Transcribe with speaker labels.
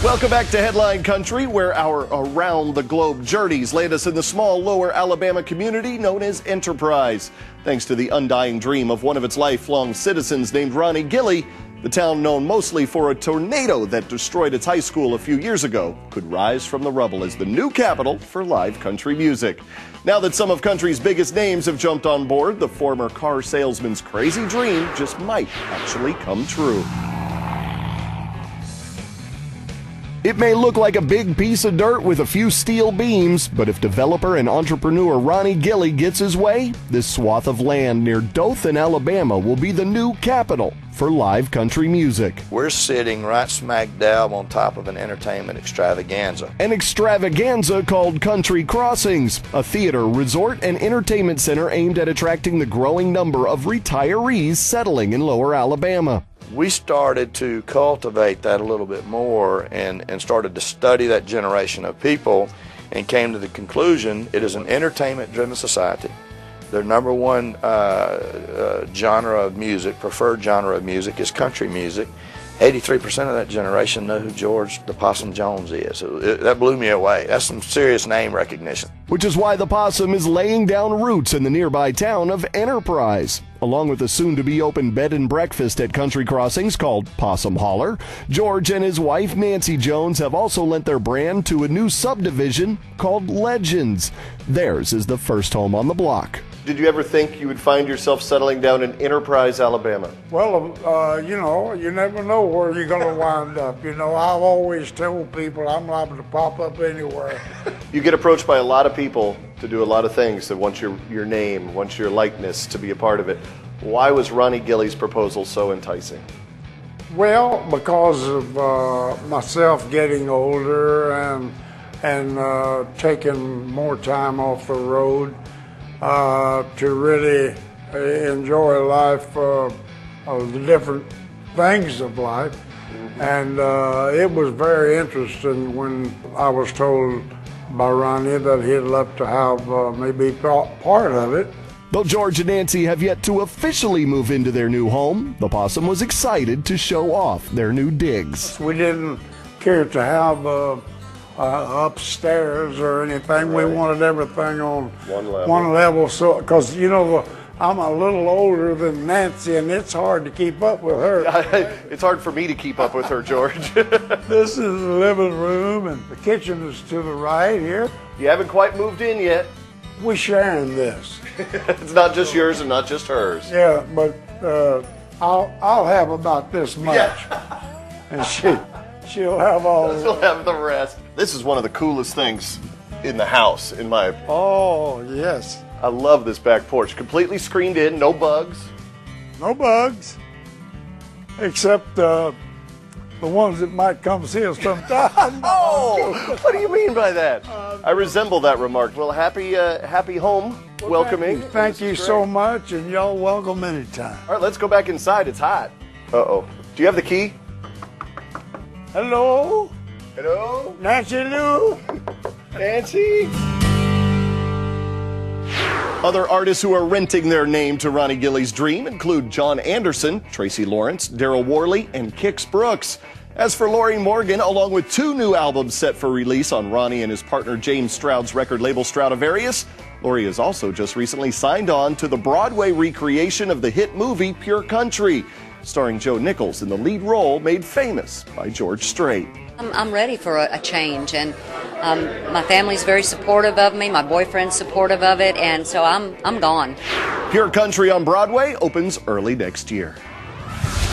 Speaker 1: Welcome back to Headline Country, where our around-the-globe journeys land us in the small lower Alabama community known as Enterprise. Thanks to the undying dream of one of its lifelong citizens named Ronnie Gilly, the town known mostly for a tornado that destroyed its high school a few years ago could rise from the rubble as the new capital for live country music. Now that some of country's biggest names have jumped on board, the former car salesman's crazy dream just might actually come true. It may look like a big piece of dirt with a few steel beams, but if developer and entrepreneur Ronnie Gilly gets his way, this swath of land near Dothan, Alabama will be the new capital for live country music.
Speaker 2: We're sitting right smack dab on top of an entertainment extravaganza.
Speaker 1: An extravaganza called Country Crossings, a theater, resort, and entertainment center aimed at attracting the growing number of retirees settling in lower Alabama.
Speaker 2: We started to cultivate that a little bit more and started to study that generation of people and came to the conclusion it is an entertainment-driven society. Their number one genre of music, preferred genre of music, is country music. 83% of that generation know who George the Possum Jones is. That blew me away. That's some serious name recognition.
Speaker 1: Which is why the Possum is laying down roots in the nearby town of Enterprise. Along with the soon-to-be-open bed and breakfast at Country Crossings called Possum Holler, George and his wife Nancy Jones have also lent their brand to a new subdivision called Legends. Theirs is the first home on the block. Did you ever think you would find yourself settling down in Enterprise, Alabama?
Speaker 3: Well, you never know where you're going to wind up. I've always told people I'm liable to pop up anywhere.
Speaker 1: You get approached by a lot of people to do a lot of things that want your name, want your likeness to be a part of it. Why was Ronnie Gilly's proposal so enticing?
Speaker 3: Well, because of myself getting older and taking more time off the road. To really enjoy life, of the different things of life. And it was very interesting when I was told by Ronnie that he'd love to have me be part of it.
Speaker 1: Though George and Nancy have yet to officially move into their new home, the Possum was excited to show off their new digs.
Speaker 3: We didn't care to have upstairs or anything. Right. We wanted everything on one level. So, because I'm a little older than Nancy, and it's hard to keep up with her.
Speaker 1: It's hard for me to keep up with her, George.
Speaker 3: This is the living room, and the kitchen is to the right here.
Speaker 1: You haven't quite moved in yet.
Speaker 3: We're sharing this.
Speaker 1: It's not just yours and not just hers.
Speaker 3: Yeah, but I'll have about this much, yeah. And she'll have all.
Speaker 1: She'll have the rest. This is one of the coolest things in the house, in my opinion.
Speaker 3: Oh, yes.
Speaker 1: I love this back porch. Completely screened in, no bugs.
Speaker 3: No bugs, except the ones that might come see us sometime.
Speaker 1: Oh, what do you mean by that? I resemble that remark. Well, happy home, well, welcoming.
Speaker 3: Thank you so much, and y'all welcome anytime.
Speaker 1: All right, let's go back inside. It's hot. Uh-oh. Do you have the key?
Speaker 3: Hello?
Speaker 1: Hello?
Speaker 3: Nancy Lou?
Speaker 1: Nancy? Other artists who are renting their name to Ronnie Gilly's dream include John Anderson, Tracy Lawrence, Daryl Worley, and Kix Brooks. As for Lori Morgan, along with 2 new albums set for release on Ronnie and his partner James Stroud's record label Stradivarius, Lori has also just recently signed on to the Broadway recreation of the hit movie Pure Country, starring Joe Nichols in the lead role made famous by George Strait.
Speaker 4: I'm ready for a change, and my family's very supportive of me, my boyfriend's supportive of it, and so I'm gone.
Speaker 1: Pure Country on Broadway opens early next year.